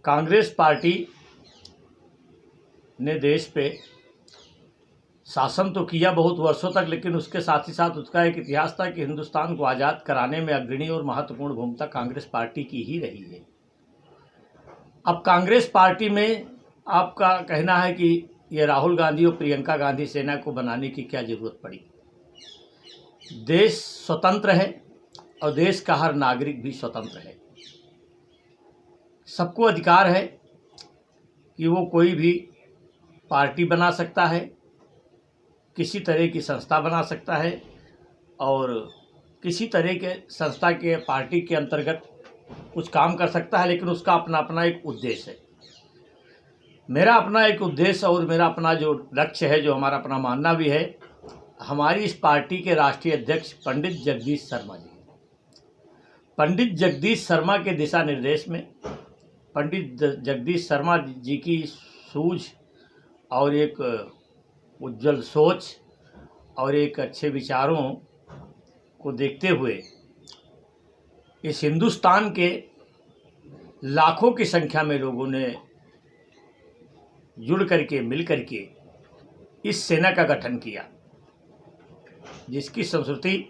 Congress party ने देश पे शासन तो किया बहुत वर्षों तक, लेकिन उसके साथ ही साथ उसका एक इतिहास था कि हिंदुस्तान को आज़ाद कराने में अग्रणी और महत्वपूर्ण भूमिका कांग्रेस पार्टी की ही रही है। अब कांग्रेस पार्टी में आपका कहना है कि ये राहुल गांधी और प्रियंका गांधी सेना को बनाने की क्या ज़रूरत पड़ी। देश स्वतंत्र है और देश का हर नागरिक भी स्वतंत्र है। सबको अधिकार है कि वो कोई भी पार्टी बना सकता है, किसी तरह की संस्था बना सकता है और किसी तरह के संस्था के पार्टी के अंतर्गत कुछ काम कर सकता है, लेकिन उसका अपना अपना एक उद्देश्य है। मेरा अपना एक उद्देश्य और मेरा अपना जो लक्ष्य है, जो हमारा अपना मानना भी है, हमारी इस पार्टी के राष्ट्रीय अध्यक्ष पंडित जगदीश शर्मा जी, पंडित जगदीश शर्मा के दिशा निर्देश में, पंडित जगदीश शर्मा जी की सूझ और एक उज्जवल सोच और एक अच्छे विचारों को देखते हुए इस हिंदुस्तान के लाखों की संख्या में लोगों ने जुड़ करके मिल करके इस सेना का गठन किया, जिसकी संस्कृति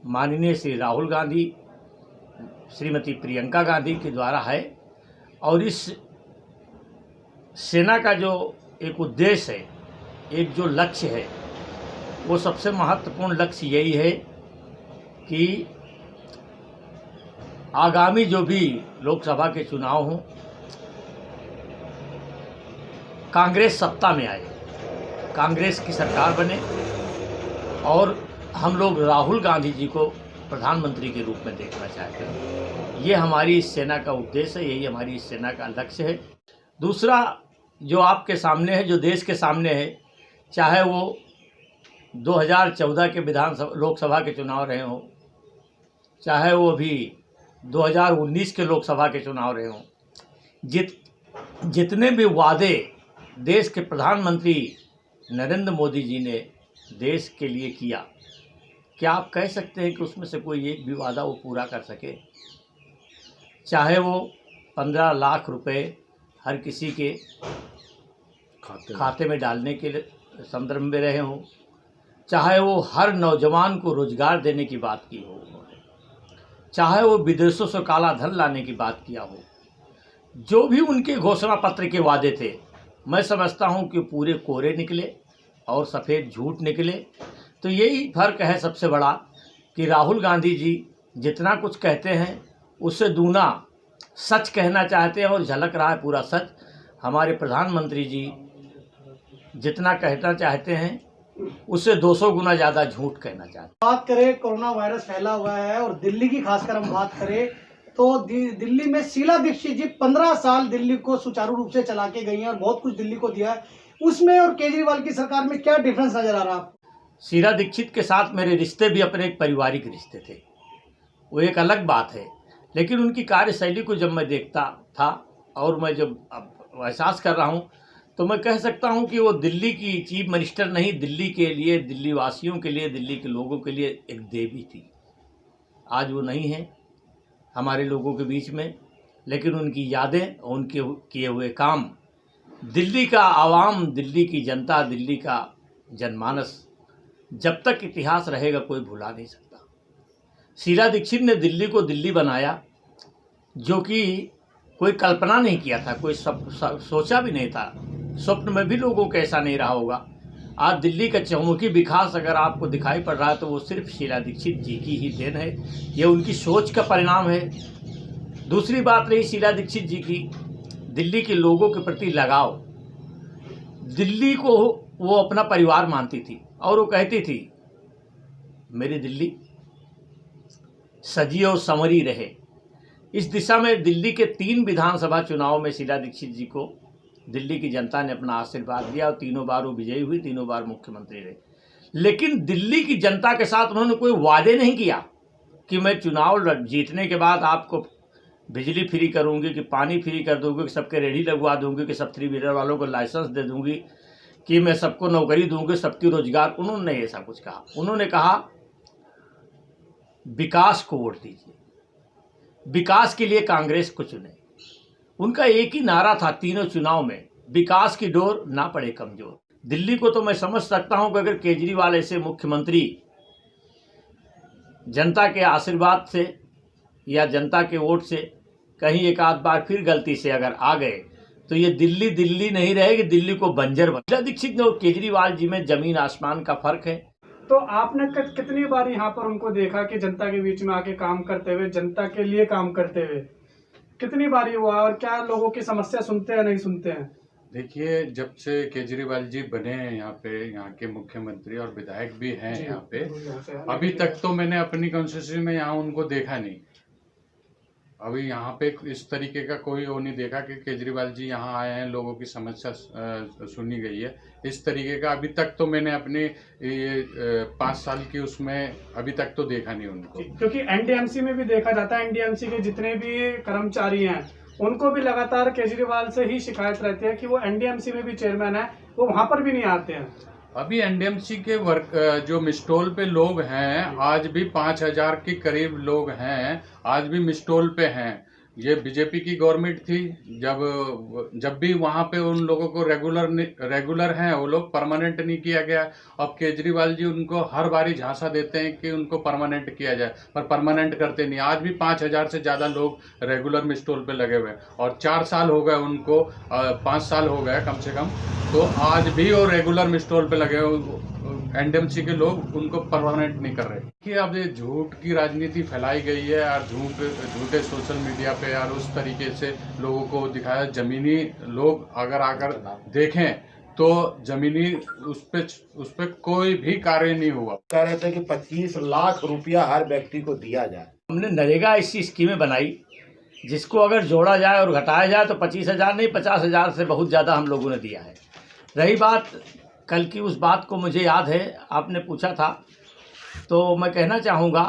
माननीय श्री राहुल गांधी, श्रीमती प्रियंका गांधी के द्वारा है। और इस सेना का जो एक उद्देश्य है, एक जो लक्ष्य है, वो सबसे महत्वपूर्ण लक्ष्य यही है कि आगामी जो भी लोकसभा के चुनाव हों, कांग्रेस सत्ता में आए, कांग्रेस की सरकार बने और हम लोग राहुल गांधी जी को प्रधानमंत्री के रूप में देखना चाहते हैं। ये हमारी इस सेना का उद्देश्य है, यही हमारी इस सेना का लक्ष्य है। दूसरा जो आपके सामने है, जो देश के सामने है, चाहे वो 2014 के लोकसभा के चुनाव रहे हों, चाहे वो अभी 2019 के लोकसभा के चुनाव रहे हों, जितने भी वादे देश के प्रधानमंत्री नरेंद्र मोदी जी ने देश के लिए किया, क्या आप कह सकते हैं कि उसमें से कोई एक भी वादा वो पूरा कर सके? चाहे वो 15 लाख रुपए हर किसी के खाते में डालने के संदर्भ में रहे हों, चाहे वो हर नौजवान को रोजगार देने की बात की हो, चाहे वो विदेशों से काला धन लाने की बात किया हो, जो भी उनके घोषणा पत्र के वादे थे, मैं समझता हूं कि पूरे कोरे निकले और सफ़ेद झूठ निकले। तो यही फर्क है सबसे बड़ा कि राहुल गांधी जी जितना कुछ कहते हैं उससे दूना सच कहना चाहते हैं और झलक रहा है पूरा सच। हमारे प्रधानमंत्री जी जितना कहना चाहते हैं उससे 200 गुना ज़्यादा झूठ कहना चाहते हैं। बात करें, कोरोना वायरस फैला हुआ है और दिल्ली की खासकर हम बात करें तो दिल्ली में शीला दीक्षित जी 15 साल दिल्ली को सुचारू रूप से चला के गई हैं और बहुत कुछ दिल्ली को दिया है। उसमें और केजरीवाल की सरकार में क्या डिफरेंस नजर आ रहा है? शीला दीक्षित के साथ मेरे रिश्ते भी अपने एक पारिवारिक रिश्ते थे, वो एक अलग बात है, लेकिन उनकी कार्यशैली को जब मैं देखता था और मैं जब एहसास कर रहा हूँ, तो मैं कह सकता हूँ कि वो दिल्ली की चीफ मिनिस्टर नहीं, दिल्ली के लिए, दिल्ली वासियों के लिए, दिल्ली के लोगों के लिए एक देवी थी। आज वो नहीं है हमारे लोगों के बीच में, लेकिन उनकी यादें, उनके किए हुए काम, दिल्ली का आवाम, दिल्ली की जनता, दिल्ली का जनमानस जब तक इतिहास रहेगा कोई भुला नहीं सकता। शीला दीक्षित ने दिल्ली को दिल्ली बनाया, जो कि कोई कल्पना नहीं किया था, कोई सोचा भी नहीं था, स्वप्न में भी लोगों को ऐसा नहीं रहा होगा। आज दिल्ली का चहुमुखी विकास अगर आपको दिखाई पड़ रहा है तो वो सिर्फ शीला दीक्षित जी की ही देन है, ये उनकी सोच का परिणाम है। दूसरी बात रही शीला दीक्षित जी की दिल्ली के लोगों के प्रति लगाव, दिल्ली को वो अपना परिवार मानती थी और वो कहती थी मेरी दिल्ली सजी और संवरी रहे। इस दिशा में दिल्ली के 3 विधानसभा चुनाव में शीला दीक्षित जी को दिल्ली की जनता ने अपना आशीर्वाद दिया और तीनों बार वो विजयी हुई, तीनों बार मुख्यमंत्री रहे। लेकिन दिल्ली की जनता के साथ उन्होंने कोई वादे नहीं किया कि मैं चुनाव जीतने के बाद आपको बिजली फ्री करूंगी, कि पानी फ्री कर दूंगी, कि सबके रेडी लगवा दूंगी, कि सब 3 व्हीलर वालों को लाइसेंस दे दूंगी, कि मैं सबको नौकरी दूंगी, सबकी रोजगार। उन्होंने ऐसा कुछ कहा। उन्होंने कहा विकास को वोट दीजिए, विकास के लिए कांग्रेस को चुने। उनका एक ही नारा था तीनों चुनाव में, विकास की डोर ना पड़े कमजोर। दिल्ली को तो मैं समझ सकता हूं कि अगर केजरीवाल ऐसे मुख्यमंत्री जनता के आशीर्वाद से या जनता के वोट से कहीं एक आध बार फिर गलती से अगर आ गए तो ये दिल्ली दिल्ली नहीं रहेगी, दिल्ली को बंजर बन। शीला दीक्षित और केजरीवाल जी में जमीन आसमान का फर्क है। तो आपने कितनी बार यहाँ पर उनको देखा कि जनता के बीच में आके काम करते हुए, जनता के लिए काम करते हुए, कितनी बार हुआ और क्या लोगों की समस्या सुनते हैं नहीं सुनते हैं? देखिए, जब से केजरीवाल जी बने हैं यहाँ पे, यहाँ के मुख्यमंत्री और विधायक भी हैं यहाँ पे, अभी तक तो मैंने अपनी कॉन्स्टिट्यूंसी में यहाँ उनको देखा नहीं। अभी यहाँ पे इस तरीके का कोई वो नहीं देखा कि केजरीवाल जी यहाँ आए हैं, लोगों की समस्या सुनी गई है। इस तरीके का अभी तक तो मैंने अपने 5 साल की उसमें अभी तक तो देखा नहीं उनको। क्योंकि एनडीएमसी में भी देखा जाता है, एनडीएमसी के जितने भी कर्मचारी हैं उनको भी लगातार केजरीवाल से ही शिकायत रहती है कि वो एनडीएमसी में भी चेयरमैन है, वो वहां पर भी नहीं आते हैं। अभी एनडीएमसी के जो मिस्टोल पे लोग हैं, आज भी 5000 के करीब लोग हैं, आज भी मिस्टोल पे हैं। ये बीजेपी की गवर्नमेंट थी, जब भी वहाँ पे उन लोगों को रेगुलर हैं, वो लोग परमानेंट नहीं किया गया। अब केजरीवाल जी उनको हर बारी झांसा देते हैं कि उनको परमानेंट किया जाए, पर परमानेंट करते नहीं। आज भी 5000 से ज़्यादा लोग रेगुलर मिस्टोल पे लगे हुए हैं और 4 साल हो गए उनको, 5 साल हो गए कम से कम, तो आज भी वो रेगुलर मिस्टोल पे लगे हुए एनडीएमसी के लोग उनको परमानेंट नहीं कर रहे। कि अब ये झूठ की राजनीति फैलाई गई है और झूठे सोशल मीडिया पे और उस तरीके से लोगों को दिखाया। जमीनी लोग अगर आकर देखें तो जमीनी उस पे कोई भी कार्य नहीं हुआ। कह रहे थे कि 25 लाख रुपया हर व्यक्ति को दिया जाए। हमने नरेगा ऐसी स्कीमें बनाई जिसको अगर जोड़ा जाए और घटाया जाए तो 25,000 नहीं 50,000 से बहुत ज़्यादा हम लोगों ने दिया है। रही बात कल की, उस बात को मुझे याद है, आपने पूछा था तो मैं कहना चाहूँगा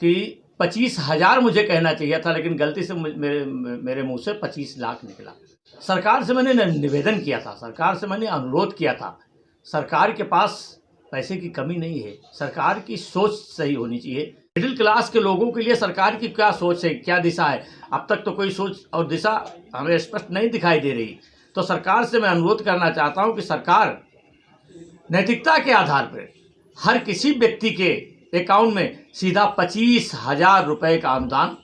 कि 25,000 मुझे कहना चाहिए था, लेकिन गलती से मेरे मुंह से 25 लाख निकला। सरकार से मैंने निवेदन किया था, सरकार से मैंने अनुरोध किया था। सरकार के पास पैसे की कमी नहीं है, सरकार की सोच सही होनी चाहिए। मिडिल क्लास के लोगों के लिए सरकार की क्या सोच है, क्या दिशा है, अब तक तो कोई सोच और दिशा हमें स्पष्ट नहीं दिखाई दे रही। तो सरकार से मैं अनुरोध करना चाहता हूँ कि सरकार नैतिकता के आधार पर हर किसी व्यक्ति के अकाउंट में सीधा 25,000 रुपये का अनुदान,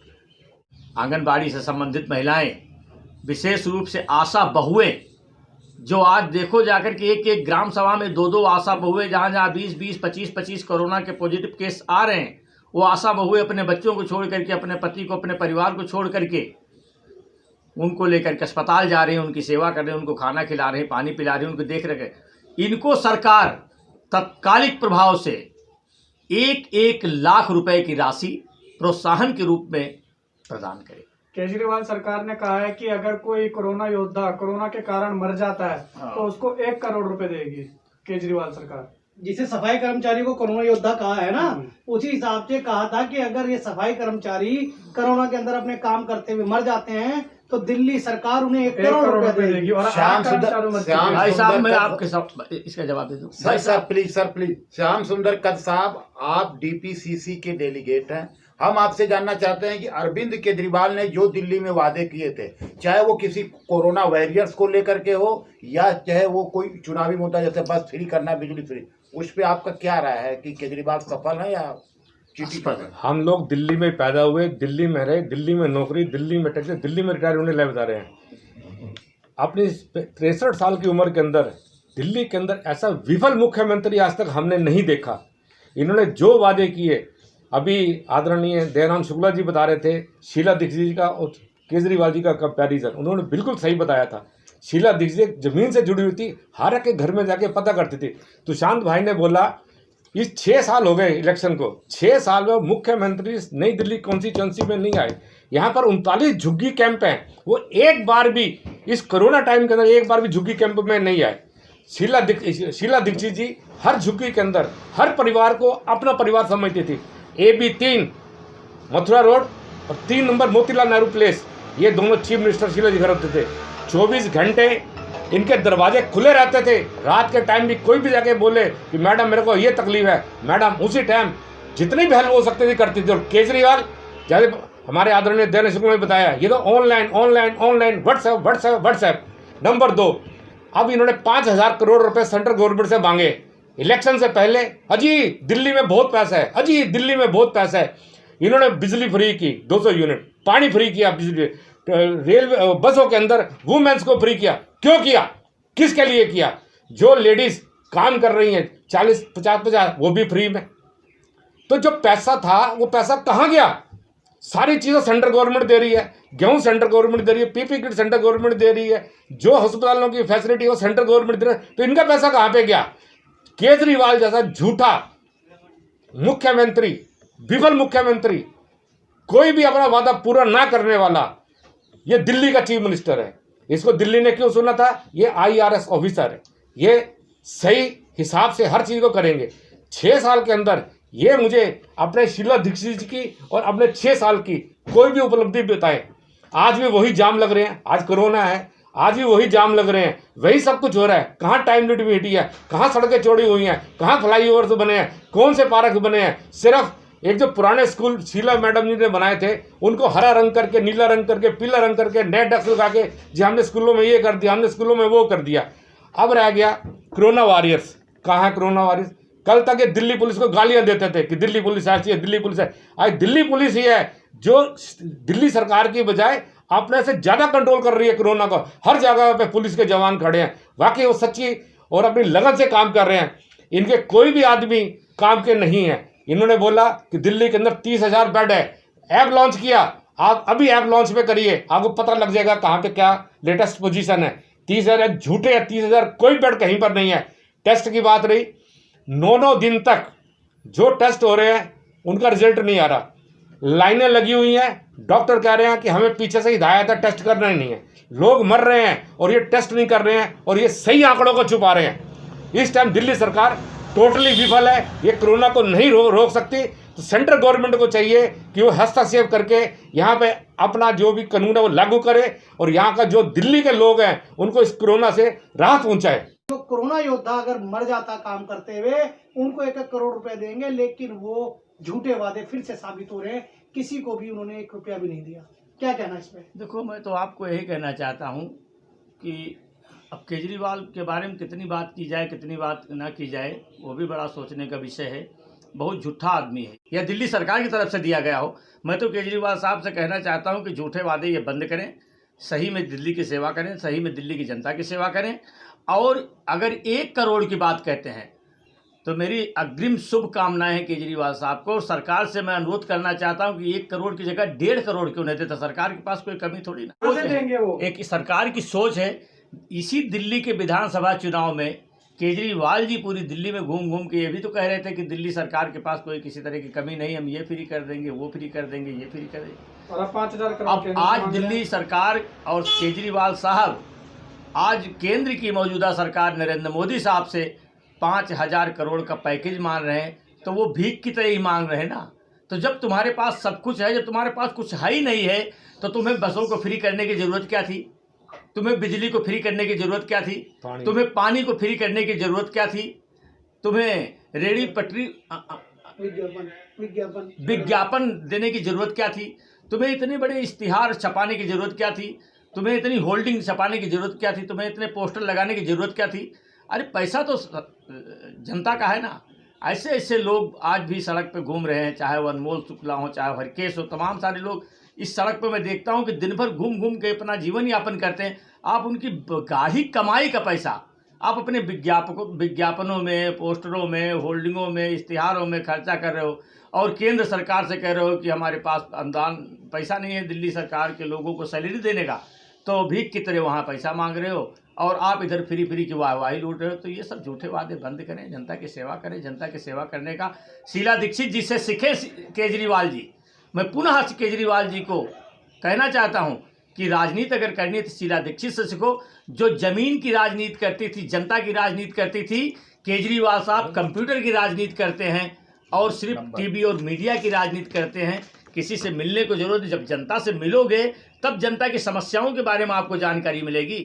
आंगनबाड़ी से संबंधित महिलाएं, विशेष रूप से आशा बहुएं, जो आज देखो जाकर के एक ग्राम सभा में 2-2 आशा बहुएं, जहाँ 20-20, 25-25 कोरोना के पॉजिटिव केस आ रहे हैं, वो आशा बहुएं अपने बच्चों को छोड़ करके, अपने पति को, अपने परिवार को छोड़ करके उनको लेकर के अस्पताल जा रहे हैं, उनकी सेवा कर रहे हैं, उनको खाना खिला रहे हैं, पानी पिला रहे हैं, उनको देख रहे हैं। इनको सरकार तत्कालिक प्रभाव से 1-1 लाख रुपए की राशि प्रोत्साहन के रूप में प्रदान करे। केजरीवाल सरकार ने कहा है कि अगर कोई कोरोना योद्धा कोरोना के कारण मर जाता है तो उसको 1 करोड़ रुपए देगी केजरीवाल सरकार। जिसे सफाई कर्मचारी को कोरोना योद्धा कहा है ना, उसी हिसाब से कहा था कि अगर ये सफाई कर्मचारी कोरोना के अंदर अपने काम करते हुए मर जाते हैं तो दिल्ली सरकार उन्हें 1 करोड़ रुपए देगी। और भाई साहब, मैं आपके साथ इसका जवाब दे दूं। भाई साहब प्लीज, सर प्लीज। श्याम सुंदर कद साहब, आप डीपीसीसी के डेलीगेट हैं। हम आपसे जानना चाहते हैं कि अरविंद केजरीवाल ने जो दिल्ली में वादे किए थे, चाहे वो किसी कोरोना वॉरियर्स को लेकर के हो या चाहे वो कोई चुनावी मुद्दा जैसे बस फ्री करना, बिजली फ्री, उस पर आपका क्या राय है कि केजरीवाल सफल है या चीटी पर है? हम लोग दिल्ली में पैदा हुए, दिल्ली में रहे, दिल्ली में नौकरी, दिल्ली में टैक्स, दिल्ली में रिटायर होने लगे बता रहे हैं। अपनी 63 साल की उम्र के अंदर दिल्ली के अंदर ऐसा विफल मुख्यमंत्री आज तक हमने नहीं देखा। इन्होंने जो वादे किए, अभी आदरणीय दयानंद शुक्ला जी बता रहे थे शीला दीक्षित जी का और केजरीवाल जी का कंपैरिजन, उन्होंने बिल्कुल सही बताया था। शीला दीक्षित जमीन से जुड़ी हुई थी, हर एक घर में जाके पता करती थी। तुषांत भाई ने बोला इस 6 साल हो गए इलेक्शन को, 6 साल में मुख्यमंत्री नई दिल्ली कॉन्स्टिट्यूंसी में नहीं आए। यहाँ पर 39 झुग्गी कैंप हैं, वो एक बार भी इस कोरोना टाइम के अंदर एक बार भी झुग्गी कैंप में नहीं आए। शीला दीक्षित जी हर झुग्गी के अंदर हर परिवार को अपना परिवार समझती थी। AB 3 मथुरा रोड और 3 नंबर मोतीलाल नेहरू प्लेस, ये दोनों चीफ मिनिस्टर शीला जी घर होते थे। 24 घंटे इनके दरवाजे खुले रहते थे। रात के टाइम भी कोई भी जाके बोले कि मैडम मेरे को ये तकलीफ है, मैडम उसी टाइम जितनी भी हेल्प हो सकती थी करती थी। और केजरीवाल जैसे हमारे आदरणीय दयानंद शुक्ला ने बताया, ये तो online online online WhatsApp WhatsApp WhatsApp. Number 2, अब इन्होंने 5,000 करोड़ रुपए सेंट्रल गवर्नमेंट से मांगे इलेक्शन से पहले। अजी दिल्ली में बहुत पैसा है, अजी दिल्ली में बहुत पैसा है। इन्होंने बिजली फ्री की 200 यूनिट, पानी फ्री किया, बिजली रेलवे बसों के अंदर वुमेन्स को फ्री किया। क्यों किया, किसके लिए किया? जो लेडीज काम कर रही हैं 40-50 वो भी फ्री में। तो जो पैसा था वो पैसा कहाँ गया? सारी चीज़ें सेंट्रल गवर्नमेंट दे रही है, गेहूं सेंट्रल गवर्नमेंट दे रही है, पीपी किट सेंट्रल गवर्नमेंट दे रही है, जो अस्पतालों की फैसिलिटी है वो सेंट्रल गवर्नमेंट दे रही है। तो इनका पैसा कहाँ पे गया? केजरीवाल जैसा झूठा मुख्यमंत्री, विफल मुख्यमंत्री, कोई भी अपना वादा पूरा ना करने वाला, ये दिल्ली का चीफ मिनिस्टर है। इसको दिल्ली ने क्यों सुना था? ये IRS ऑफिसर है, ये सही हिसाब से हर चीज़ को करेंगे। 6 साल के अंदर ये मुझे अपने शीला दीक्षित जी की और अपने 6 साल की कोई भी उपलब्धि बताए। आज भी वही जाम लग रहे हैं, आज कोरोना है, आज भी वही जाम लग रहे हैं, वही सब कुछ हो रहा है। कहाँ टाइम लिमिट मीटी है, कहाँ सड़कें चौड़ी हुई हैं, कहाँ फ्लाईओवर्स बने हैं, कौन से पार्क बने हैं? सिर्फ एक जो पुराने स्कूल शीला मैडम जी ने बनाए थे उनको हरा रंग करके, नीला रंग करके, पीला रंग करके, नेट डेस्क लगा के जी हमने स्कूलों में ये कर दिया, हमने स्कूलों में वो कर दिया। अब रह गया कोरोना वॉरियर्स। कहाँ है कोरोना वॉरियर्स? कल तक ये दिल्ली पुलिस को गालियां देते थे कि दिल्ली पुलिस ऐसी है, दिल्ली पुलिस है। आज दिल्ली पुलिस ही है जो दिल्ली सरकार की बजाय अपने से ज़्यादा कंट्रोल कर रही है कोरोना को। हर जगह पे पुलिस के जवान खड़े हैं, वाकई वो सच्ची और अपनी लगन से काम कर रहे हैं। इनके कोई भी आदमी काम के नहीं है। इन्होंने बोला कि दिल्ली के अंदर 30,000 बेड है, ऐप लॉन्च किया। आप अभी ऐप लॉन्च में करिए, आपको पता लग जाएगा कहाँ पे क्या लेटेस्ट पोजीशन है। 30,000 झूठे है, 30,000 कोई बेड कहीं पर नहीं है। टेस्ट की बात रही, 9 दिन तक जो टेस्ट हो रहे हैं उनका रिजल्ट नहीं आ रहा, लाइनें लगी हुई हैं। डॉक्टर कह रहे हैं कि हमें पीछे से हिदायत है, टेस्ट करना ही नहीं है। लोग मर रहे हैं और ये टेस्ट नहीं कर रहे हैं और ये सही आंकड़ों को छुपा रहे हैं। इस टाइम दिल्ली सरकार टोटली विफल है, ये कोरोना को नहीं रोक सकती। तो सेंट्रल गवर्नमेंट को चाहिए कि वो हस्तक्षेप करके यहाँ पे अपना जो भी कानून है वो लागू करे और यहाँ का जो दिल्ली के लोग हैं उनको इस कोरोना से राहत पहुँचाए। जो कोरोना योद्धा अगर मर जाता काम करते हुए, उनको 1-1 करोड़ रुपए देंगे, लेकिन वो झूठे वादे फिर से साबित हो रहे हैं। किसी को भी उन्होंने 1 रुपया भी नहीं दिया। क्या कहना इस पे? देखो, मैं तो आपको यही कहना चाहता हूँ कि अब केजरीवाल के बारे में कितनी बात की जाए, कितनी बात ना की जाए, वो भी बड़ा सोचने का विषय है। बहुत झूठा आदमी है, या दिल्ली सरकार की तरफ से दिया गया हो। मैं तो केजरीवाल साहब से कहना चाहता हूँ कि झूठे वादे ये बंद करें, सही में दिल्ली की सेवा करें, सही में दिल्ली की जनता की सेवा करें। और अगर 1 करोड़ की बात कहते हैं तो मेरी अग्रिम शुभकामनाएं हैं केजरीवाल साहब को। और सरकार से मैं अनुरोध करना चाहता हूं कि 1 करोड़ की जगह 1.5 करोड़ क्यों नहीं देता? सरकार के पास कोई कमी थोड़ी ना। कैसे देंगे वो? एक सरकार की सोच है। इसी दिल्ली के विधानसभा चुनाव में केजरीवाल जी पूरी दिल्ली में घूम घूम के ये भी तो कह रहे थे कि दिल्ली सरकार के पास कोई किसी तरह की कमी नहीं, हम ये फ्री कर देंगे, वो फ्री कर देंगे, ये फ्री कर देंगे। और 5,000 करोड़ अब आज दिल्ली सरकार और केजरीवाल साहब आज केंद्र की मौजूदा सरकार नरेंद्र मोदी साहब से 5,000 करोड़ का पैकेज मांग रहे हैं, तो वो भीख की तरह ही मांग रहे हैं ना। तो जब तुम्हारे पास सब कुछ है, जब तुम्हारे पास कुछ है ही नहीं है, तो तुम्हें बसों को फ्री करने की ज़रूरत क्या थी? तुम्हें बिजली को फ्री करने की ज़रूरत क्या थी? तुम्हें पानी को फ्री करने की ज़रूरत क्या थी? तुम्हें रेडी पटरी विज्ञापन देने की ज़रूरत क्या थी? तुम्हें इतने बड़े इश्तिहार छपाने की ज़रूरत क्या थी? तुम्हें इतनी होल्डिंग छपाने की ज़रूरत क्या थी? तुम्हें इतने पोस्टर लगाने की ज़रूरत क्या थी? अरे पैसा तो जनता का है ना। ऐसे ऐसे लोग आज भी सड़क पे घूम रहे हैं, चाहे वो अनमोल शुक्ला हो, चाहे हरकेश हो, तमाम सारे लोग इस सड़क पे मैं देखता हूँ कि दिन भर घूम घूम के अपना जीवन यापन करते हैं। आप उनकी गाढ़ी कमाई का पैसा आप अपने विज्ञापनों में, पोस्टरों में, होल्डिंगों में, इश्तिहारों में खर्चा कर रहे हो और केंद्र सरकार से कह रहे हो कि हमारे पास अनुदान पैसा नहीं है दिल्ली सरकार के लोगों को सैलरी देने का, तो भीख की तरह वहाँ पैसा मांग रहे हो और आप इधर फ्री की वाहवाही लूट रहे हो। तो ये सब झूठे वादे बंद करें, जनता की सेवा करें। जनता की सेवा करने का शीला दीक्षित जी से सीखे केजरीवाल जी। मैं पुनः केजरीवाल जी को कहना चाहता हूँ कि राजनीति अगर करनी है तो शीला दीक्षित से सीखो, जो जमीन की राजनीति करती थी, जनता की राजनीति करती थी। केजरीवाल साहब कंप्यूटर की राजनीति करते हैं और सिर्फ टीवी और मीडिया की राजनीति करते हैं। किसी से मिलने को जरूरत है, जब जनता से मिलोगे तब जनता की समस्याओं के बारे में आपको जानकारी मिलेगी।